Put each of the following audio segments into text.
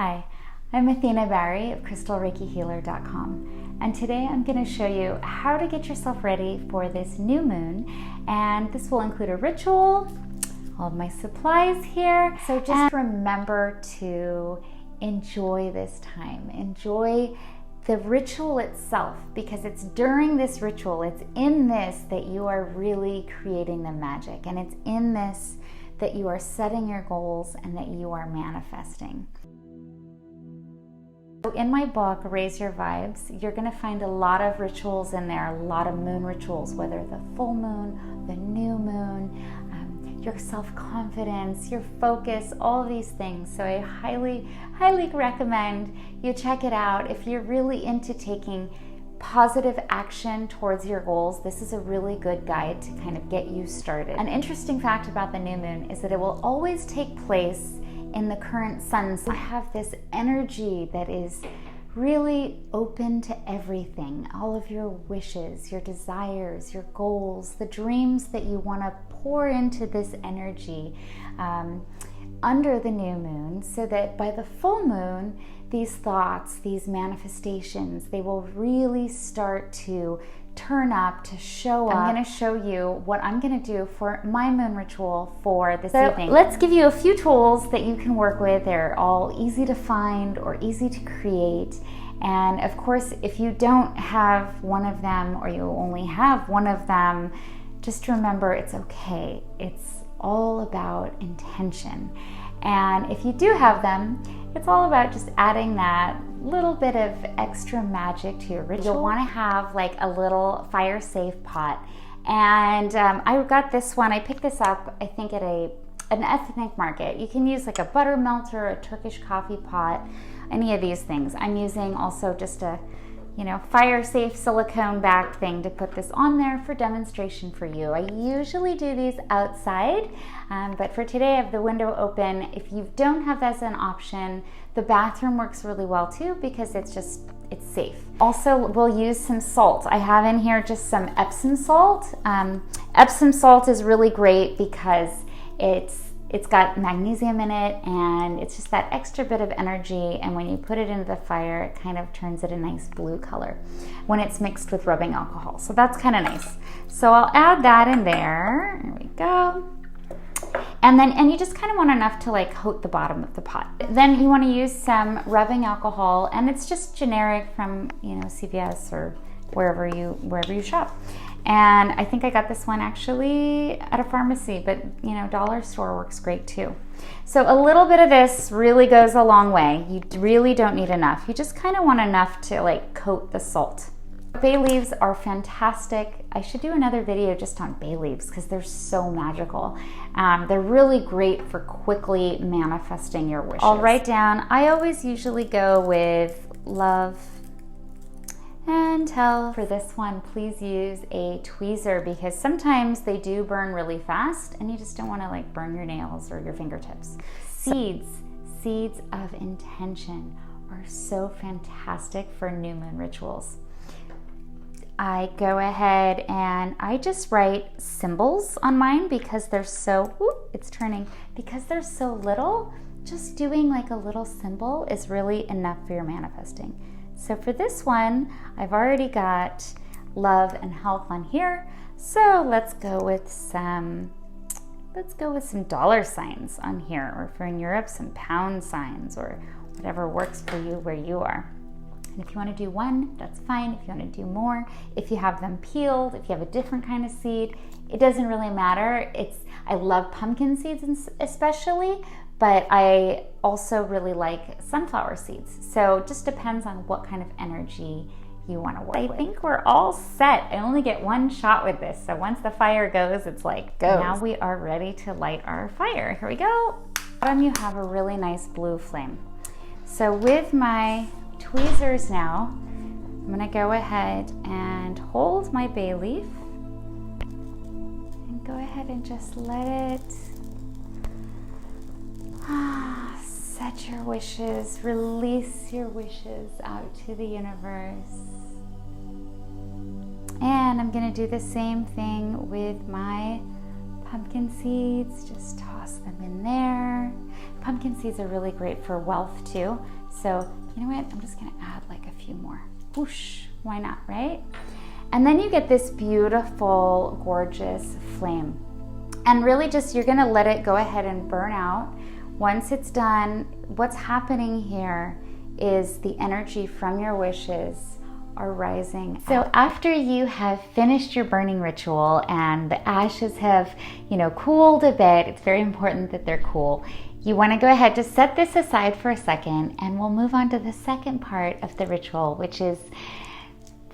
Hi, I'm Athena Bahri of Crystalreikihealer.com, and today I'm going to show you how to get yourself ready for this new moon, and this will include a ritual, all of my supplies here. So just remember to enjoy this time, enjoy the ritual itself, because it's during this ritual, it's in this that you are really creating the magic, and it's in this that you are setting your goals and that you are manifesting. In my book, Raise Your Vibes, you're going to find a lot of rituals in there, a lot of moon rituals, whether the full moon, the new moon, your self-confidence, your focus, all of these things. So I highly recommend you check it out. If you're really into taking positive action towards your goals, this is a really good guide to kind of get you started. An interesting fact about the new moon is that it will always take place in the current sun. So I have this energy that is really open to everything, all of your wishes, your desires, your goals, the dreams that you want to pour into this energy under the new moon, so that by the full moon, these thoughts, these manifestations, they will really start to turn up, to show up. I'm going to show you what I'm going to do for my moon ritual for this evening. Let's give you a few tools that you can work with. They're all easy to find or easy to create. And of course, if you don't have one of them, or you only have one of them, just remember it's okay. It's all about intention. And if you do have them, it's all about just adding that little bit of extra magic to your ritual. You'll want to have like a little fire safe pot. And I got this one, I picked this up, I think at an ethnic market. You can use like a butter melter, a Turkish coffee pot, any of these things. I'm using also just a fire safe silicone back thing to put this on there for demonstration for you. I usually do these outside, but for today I have the window open. If you don't have that as an option, the bathroom works really well too, because it's safe. Also, we'll use some salt. I have in here just some Epsom salt. Epsom salt is really great because it's got magnesium in it, and it's just that extra bit of energy, and when you put it into the fire, it kind of turns it a nice blue color when it's mixed with rubbing alcohol. So that's kind of nice. So I'll add that in there. There we go. And you just kind of want enough to like coat the bottom of the pot. Then you want to use some rubbing alcohol, and it's just generic from CVS or wherever you shop. And I think I got this one actually at a pharmacy, but dollar store works great too. So a little bit of this really goes a long way. You really don't need enough. You just kind of want enough to like coat the salt. Bay leaves are fantastic. I should do another video just on bay leaves because they're so magical. They're really great for quickly manifesting your wishes. I'll write down, I always usually go with love and tell. For this one, please use a tweezer, because sometimes they do burn really fast and you just don't want to like burn your nails or your fingertips. Seeds of intention are so fantastic for new moon rituals. I go ahead and I just write symbols on mine because they're so, because they're so little, just doing like a little symbol is really enough for your manifesting. So for this one, I've already got love and health on here. So let's go with some dollar signs on here, or if you're in Europe, some pound signs, or whatever works for you where you are. And if you want to do one, that's fine. If you want to do more, if you have them peeled, if you have a different kind of seed, it doesn't really matter. I love pumpkin seeds especially, but I also really like sunflower seeds. So it just depends on what kind of energy you want to work with. I think we're all set. I only get one shot with this. So once the fire goes, it's like go. Now we are ready to light our fire. Here we go. Bottom, you have a really nice blue flame. So with my tweezers now, I'm going to go ahead and hold my bay leaf and go ahead and just let it set your wishes, release your wishes out to the universe. And I'm going to do the same thing with my pumpkin seeds, just toss them in there. Pumpkin seeds are really great for wealth too. So you know what, I'm just gonna add like a few more. Whoosh, why not, right? And then you get this beautiful, gorgeous flame. And really just, you're gonna let it go ahead and burn out. Once it's done, what's happening here is the energy from your wishes are rising. So after you have finished your burning ritual and the ashes have, cooled a bit, it's very important that they're cool. You want to go ahead to set this aside for a second, and we'll move on to the second part of the ritual, which is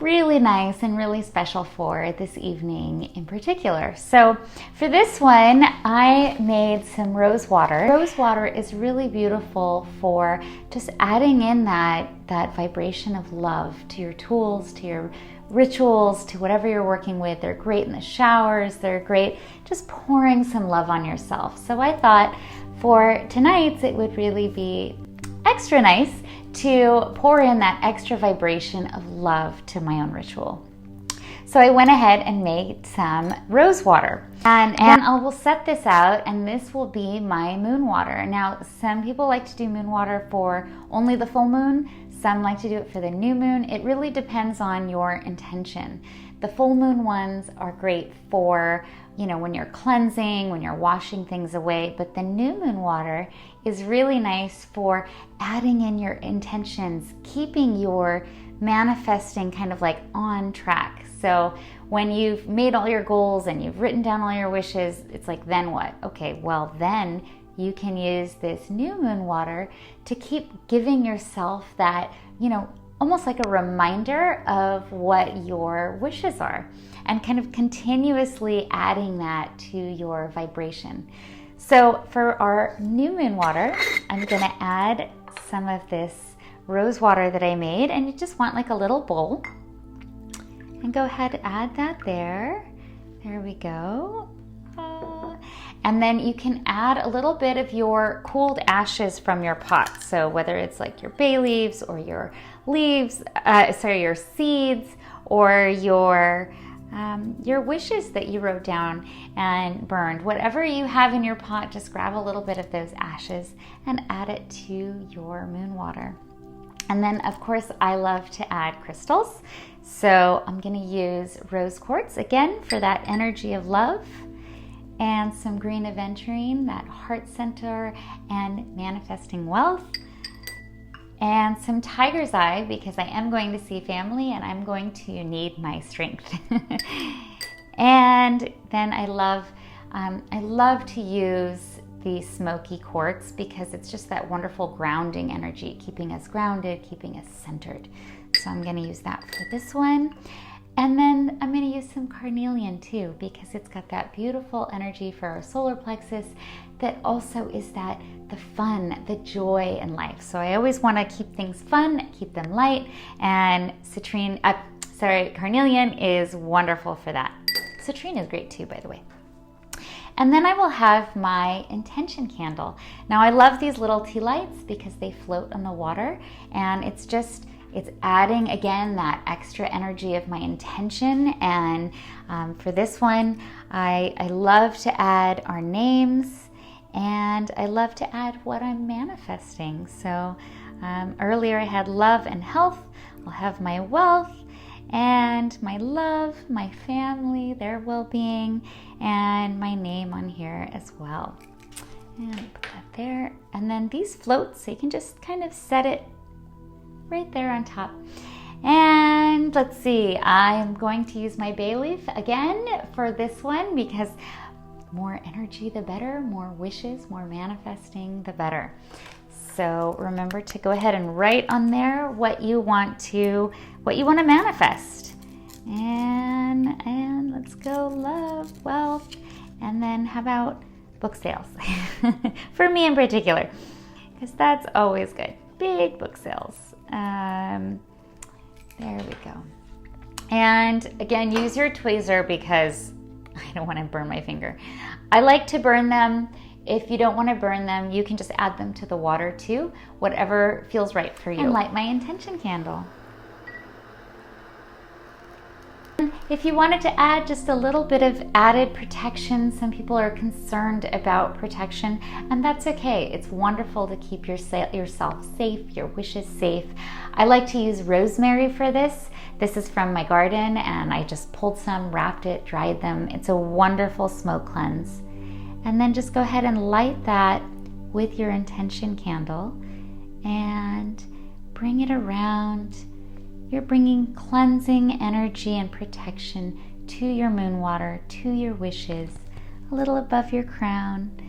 really nice and really special for this evening in particular. So for this one, I made some rose water. Rose water is really beautiful for just adding in that vibration of love to your tools, to your rituals, to whatever you're working with. They're great in the showers. They're great just pouring some love on yourself. So I thought for tonight's, it would really be extra nice to pour in that extra vibration of love to my own ritual. So I went ahead and made some rose water, and I will set this out, and this will be my moon water. Now, some people like to do moon water for only the full moon. Some like to do it for the new moon. It really depends on your intention. The full moon ones are great for, when you're cleansing, when you're washing things away, but the new moon water is really nice for adding in your intentions, keeping your manifesting kind of like on track. So when you've made all your goals and you've written down all your wishes, it's like, then what? Okay, well then you can use this new moon water to keep giving yourself that, almost like a reminder of what your wishes are, and kind of continuously adding that to your vibration. So for our new moon water, I'm gonna add some of this rose water that I made, and you just want like a little bowl. And go ahead and add that there. There we go. And then you can add a little bit of your cooled ashes from your pot. So whether it's like your bay leaves or your leaves, your seeds, or your wishes that you wrote down and burned. Whatever you have in your pot, just grab a little bit of those ashes and add it to your moon water. And then, of course, I love to add crystals. So I'm going to use rose quartz again for that energy of love, and some green aventurine, that heart center and manifesting wealth, and some tiger's eye because I am going to see family and I'm going to need my strength. And then I love to use the smoky quartz because it's just that wonderful grounding energy, keeping us grounded, keeping us centered. So I'm going to use that for this one. And then I'm going to use some carnelian too, because it's got that beautiful energy for our solar plexus that also is the fun, the joy in life. So I always want to keep things fun, keep them light, and carnelian is wonderful for that. Citrine is great too, by the way. And then I will have my intention candle. Now I love these little tea lights because they float on the water, and it's adding again that extra energy of my intention. And for this one, I love to add our names, and I love to add what I'm manifesting. So earlier I had love and health. I'll have my wealth and my love, my family, their well-being, and my name on here as well. And put that there. And then these floats, so you can just kind of set it right there on top. And let's see, I'm going to use my bay leaf again for this one because more energy the better, more wishes, more manifesting the better. So remember to go ahead and write on there what you want to manifest. And let's go love, wealth, and then how about book sales? For me in particular, because that's always good. Big book sales. There we go. And again, use your tweezer because I don't want to burn my finger. I like to burn them. If you don't want to burn them, you can just add them to the water too, whatever feels right for you. And light my intention candle. If you wanted to add just a little bit of added protection, some people are concerned about protection, and that's okay. It's wonderful to keep yourself safe, your wishes safe. I like to use rosemary for this. This is from my garden, and I just pulled some, wrapped it, dried them. It's a wonderful smoke cleanse. And then just go ahead and light that with your intention candle and bring it around. You're bringing cleansing energy and protection to your moon water, to your wishes, a little above your crown.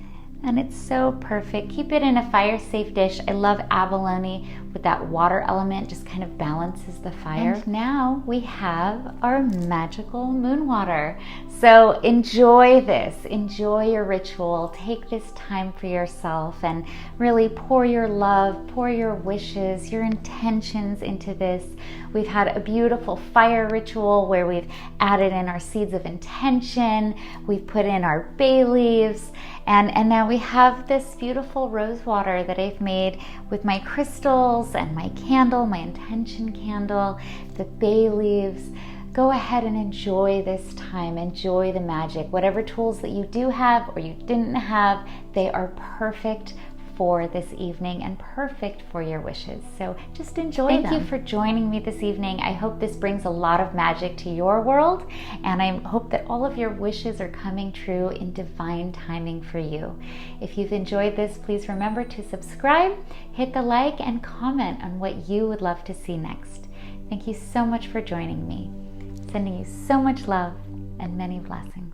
And it's so perfect. Keep it in a fire-safe dish. I love abalone with that water element, just kind of balances the fire. And now we have our magical moon water. So enjoy this, enjoy your ritual. Take this time for yourself and really pour your love, pour your wishes, your intentions into this. We've had a beautiful fire ritual where we've added in our seeds of intention. We've put in our bay leaves. And now we have this beautiful rose water that I've made with my crystals and my candle, my intention candle, the bay leaves. Go ahead and enjoy this time. Enjoy the magic. Whatever tools that you do have or you didn't have, they are perfect for this evening and perfect for your wishes. So just enjoy them. Thank you for joining me this evening. I hope this brings a lot of magic to your world, and I hope that all of your wishes are coming true in divine timing for you. If you've enjoyed this, please remember to subscribe, hit the like, and comment on what you would love to see next. Thank you so much for joining me. Sending you so much love and many blessings.